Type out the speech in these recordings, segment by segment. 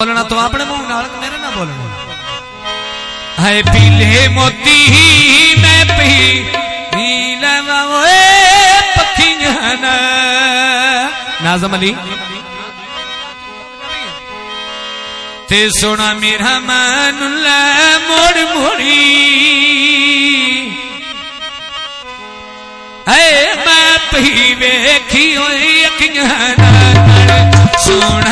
बोलना तो अपने मुंह नाल मेरे ना बोलना है पीले मोती मैं पी लेवा ओए पखियां नाज़म अली ते सोना मेरा मन ला मोड़ मोड़ी है मैं पी वेखी ओए अखियां सोना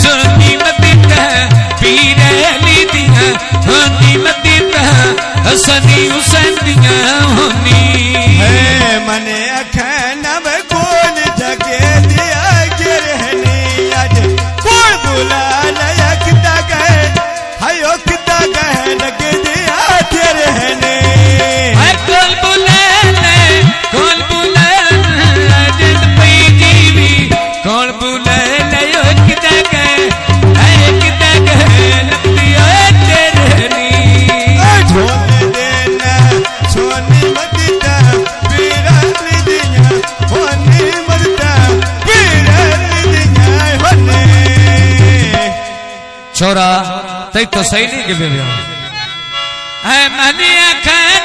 सोनी मदीना पीरे ली दिया होनी मदीना हसनी हुसैन दिया होनी है मने अखन अब कौन जगे दिया गिरहनी आज कौन बुला लया किता गए हायो किता गए लग दिया गिरहनी है कौन बुला जिंद पई जीवी कौन बुला छोरा तई तो सही नहीं गिवे है मनी अखन